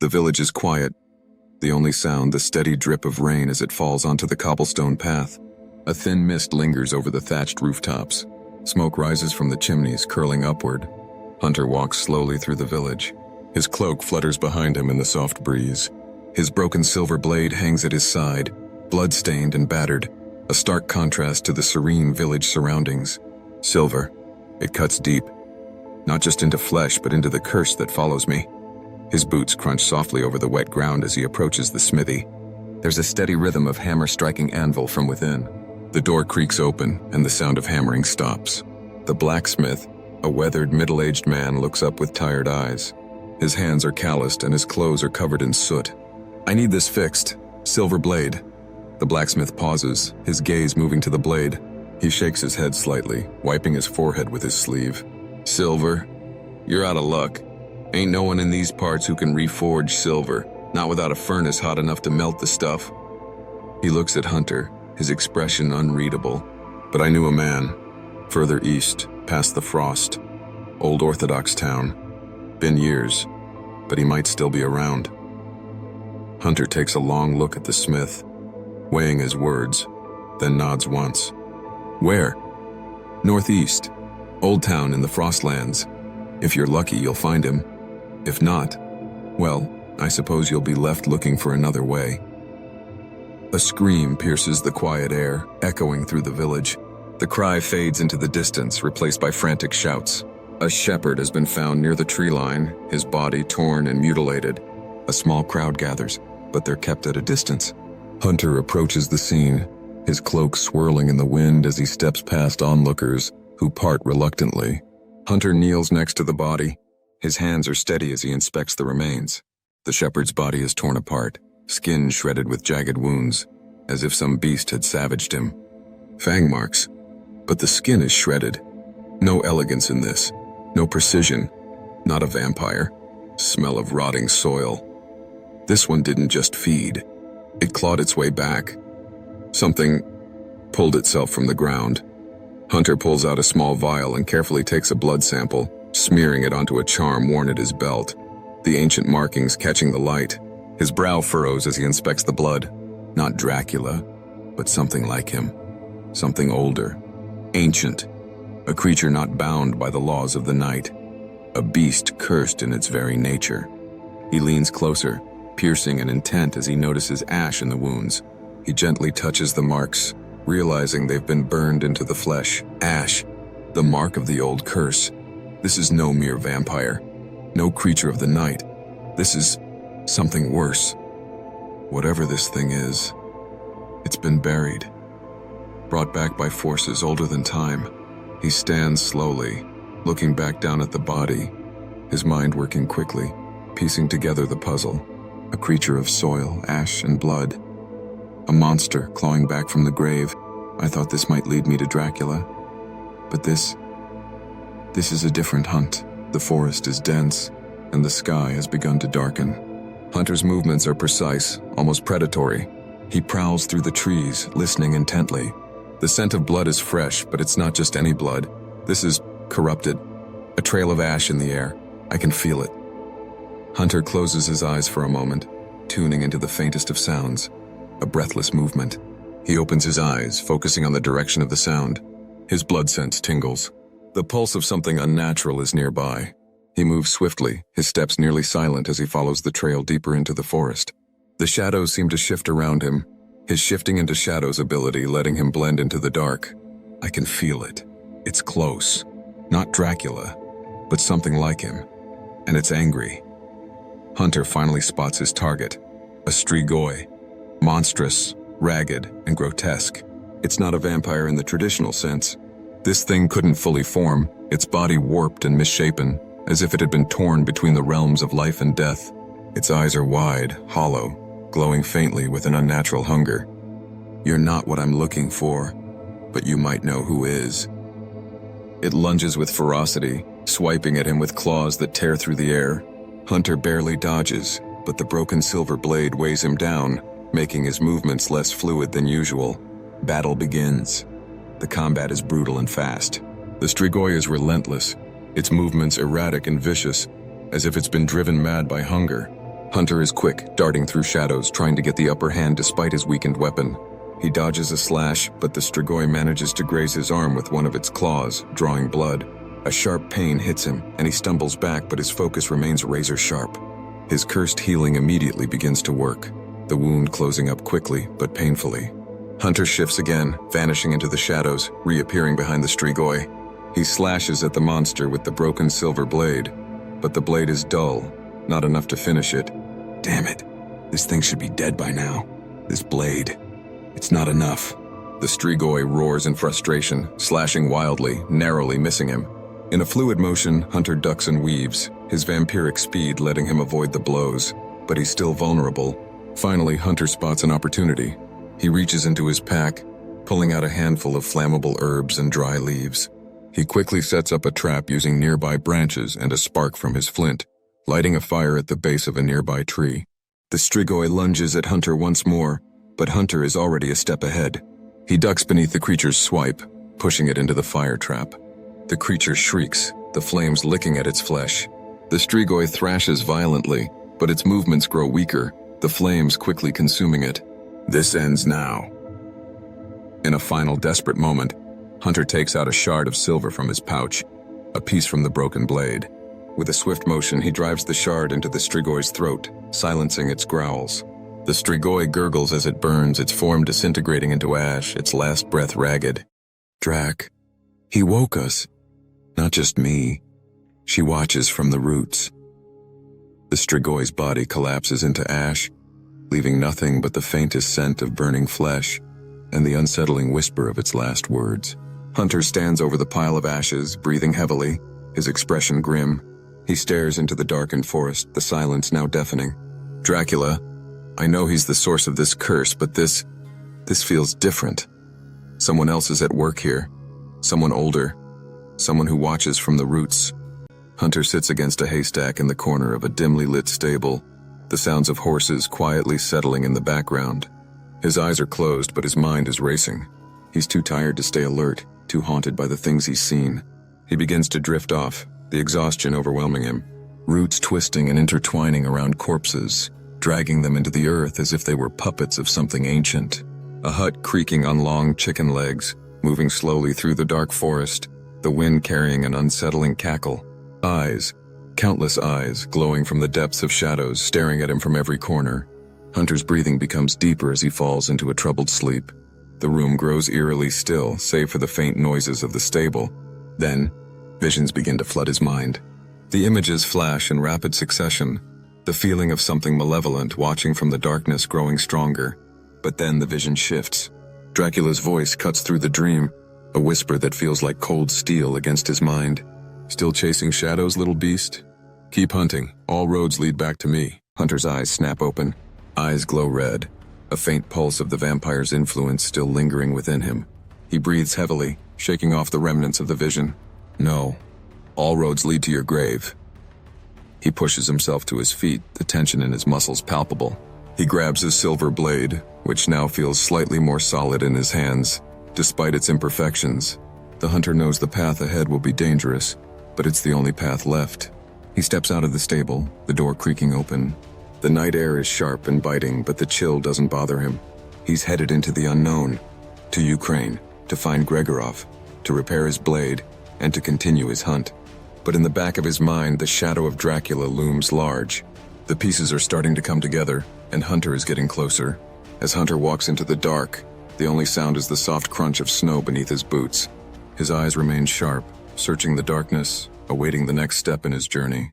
The village is quiet, the only sound the steady drip of rain as it falls onto the cobblestone path. A thin mist lingers over the thatched rooftops. Smoke rises from the chimneys, curling upward. Hunter walks slowly through the village. His cloak flutters behind him in the soft breeze. His broken silver blade hangs at his side, blood-stained and battered, a stark contrast to the serene village surroundings. Silver. It cuts deep. Not just into flesh, but into the curse that follows me. His boots crunch softly over the wet ground as he approaches the smithy. There's a steady rhythm of hammer striking anvil from within. The door creaks open, and the sound of hammering stops. The blacksmith, a weathered, middle-aged man, looks up with tired eyes. His hands are calloused and his clothes are covered in soot. "I need this fixed. Silver blade." The blacksmith pauses, his gaze moving to the blade. He shakes his head slightly, wiping his forehead with his sleeve. "Silver? You're out of luck. Ain't no one in these parts who can reforge silver, not without a furnace hot enough to melt the stuff." He looks at Hunter, his expression unreadable. But I knew a man. Further east, past the frost. Old Orthodox town. Been years, but he might still be around. Hunter takes a long look at the smith, weighing his words, then nods once. "Where?" "Northeast. Old town in the Frostlands. If you're lucky, you'll find him. If not, well, I suppose you'll be left looking for another way." A scream pierces the quiet air, echoing through the village. The cry fades into the distance, replaced by frantic shouts. A shepherd has been found near the tree line, his body torn and mutilated. A small crowd gathers, but they're kept at a distance. Hunter approaches the scene, his cloak swirling in the wind as he steps past onlookers, who part reluctantly. Hunter kneels next to the body. His hands are steady as he inspects the remains. The shepherd's body is torn apart, skin shredded with jagged wounds, as if some beast had savaged him. Fang marks, but the skin is shredded. No elegance in this, no precision, not a vampire. Smell of rotting soil. This one didn't just feed, it clawed its way back. Something pulled itself from the ground. Hunter pulls out a small vial and carefully takes a blood sample, smearing it onto a charm worn at his belt, the ancient markings catching the light. His brow furrows as he inspects the blood. Not Dracula, but something like him. Something older, ancient, a creature not bound by the laws of the night, a beast cursed in its very nature. He leans closer, piercing and intent as he notices ash in the wounds. He gently touches the marks, realizing they've been burned into the flesh. Ash, the mark of the old curse. This is no mere vampire, no creature of the night. This is something worse. Whatever this thing is, it's been buried, brought back by forces older than time. He stands slowly, looking back down at the body, his mind working quickly, piecing together the puzzle. A creature of soil, ash, and blood. A monster clawing back from the grave. I thought this might lead me to Dracula. But this is a different hunt. The forest is dense, and the sky has begun to darken. Hunter's movements are precise, almost predatory. He prowls through the trees, listening intently. The scent of blood is fresh, but it's not just any blood. This is corrupted. A trail of ash in the air. I can feel it. Hunter closes his eyes for a moment, tuning into the faintest of sounds. A breathless movement. He opens his eyes, focusing on the direction of the sound. His blood sense tingles. The pulse of something unnatural is nearby. He moves swiftly, his steps nearly silent as he follows the trail deeper into the forest. The shadows seem to shift around him, his shifting into shadows ability letting him blend into the dark. I can feel it. It's close. Not Dracula, but something like him. And it's angry. Hunter finally spots his target. A Strigoi. Monstrous, ragged, and grotesque. It's not a vampire in the traditional sense. This thing couldn't fully form, its body warped and misshapen, as if it had been torn between the realms of life and death. Its eyes are wide, hollow, glowing faintly with an unnatural hunger. You're not what I'm looking for, but you might know who is. It lunges with ferocity, swiping at him with claws that tear through the air. Hunter barely dodges, but the broken silver blade weighs him down, making his movements less fluid than usual. Battle begins. The combat is brutal and fast. The Strigoi is relentless, its movements erratic and vicious, as if it's been driven mad by hunger. Hunter is quick, darting through shadows, trying to get the upper hand despite his weakened weapon. He dodges a slash, but the Strigoi manages to graze his arm with one of its claws, drawing blood. A sharp pain hits him, and he stumbles back, but his focus remains razor sharp. His cursed healing immediately begins to work, the wound closing up quickly, but painfully. Hunter shifts again, vanishing into the shadows, reappearing behind the Strigoi. He slashes at the monster with the broken silver blade, but the blade is dull, not enough to finish it. Damn it, this thing should be dead by now. This blade, it's not enough. The Strigoi roars in frustration, slashing wildly, narrowly missing him. In a fluid motion, Hunter ducks and weaves, his vampiric speed letting him avoid the blows, but he's still vulnerable. Finally, Hunter spots an opportunity. He reaches into his pack, pulling out a handful of flammable herbs and dry leaves. He quickly sets up a trap using nearby branches and a spark from his flint, lighting a fire at the base of a nearby tree. The Strigoi lunges at Hunter once more, but Hunter is already a step ahead. He ducks beneath the creature's swipe, pushing it into the fire trap. The creature shrieks, the flames licking at its flesh. The Strigoi thrashes violently, but its movements grow weaker, the flames quickly consuming it. This ends now. In a final desperate moment, Hunter takes out a shard of silver from his pouch, a piece from the broken blade. With a swift motion, he drives the shard into the Strigoi's throat, silencing its growls. The Strigoi gurgles as it burns, its form disintegrating into ash, its last breath ragged. Drac, he woke us. Not just me. She watches from the roots. The Strigoi's body collapses into ash, leaving nothing but the faintest scent of burning flesh and the unsettling whisper of its last words. Hunter stands over the pile of ashes, breathing heavily, his expression grim. He stares into the darkened forest, the silence now deafening. Dracula, I know he's the source of this curse, but this feels different. Someone else is at work here. Someone older. Someone who watches from the roots. Hunter sits against a haystack in the corner of a dimly lit stable, the sounds of horses quietly settling in the background. His eyes are closed, but his mind is racing. He's too tired to stay alert, too haunted by the things he's seen. He begins to drift off, the exhaustion overwhelming him. Roots twisting and intertwining around corpses, dragging them into the earth as if they were puppets of something ancient. A hut creaking on long chicken legs, moving slowly through the dark forest, the wind carrying an unsettling cackle. Eyes, countless eyes, glowing from the depths of shadows, staring at him from every corner. Hunter's breathing becomes deeper as he falls into a troubled sleep. The room grows eerily still, save for the faint noises of the stable. Then, visions begin to flood his mind. The images flash in rapid succession, the feeling of something malevolent watching from the darkness growing stronger. But then the vision shifts. Dracula's voice cuts through the dream, a whisper that feels like cold steel against his mind. Still chasing shadows, little beast? Keep hunting. All roads lead back to me. Hunter's eyes snap open. Eyes glow red, a faint pulse of the vampire's influence still lingering within him. He breathes heavily, shaking off the remnants of the vision. No. All roads lead to your grave. He pushes himself to his feet, the tension in his muscles palpable. He grabs his silver blade, which now feels slightly more solid in his hands. Despite its imperfections, the hunter knows the path ahead will be dangerous, but it's the only path left. He steps out of the stable, the door creaking open. The night air is sharp and biting, but the chill doesn't bother him. He's headed into the unknown, to Ukraine, to find Gregorov, to repair his blade, and to continue his hunt. But in the back of his mind, the shadow of Dracula looms large. The pieces are starting to come together, and Hunter is getting closer. As Hunter walks into the dark, the only sound is the soft crunch of snow beneath his boots. His eyes remain sharp, searching the darkness, awaiting the next step in his journey.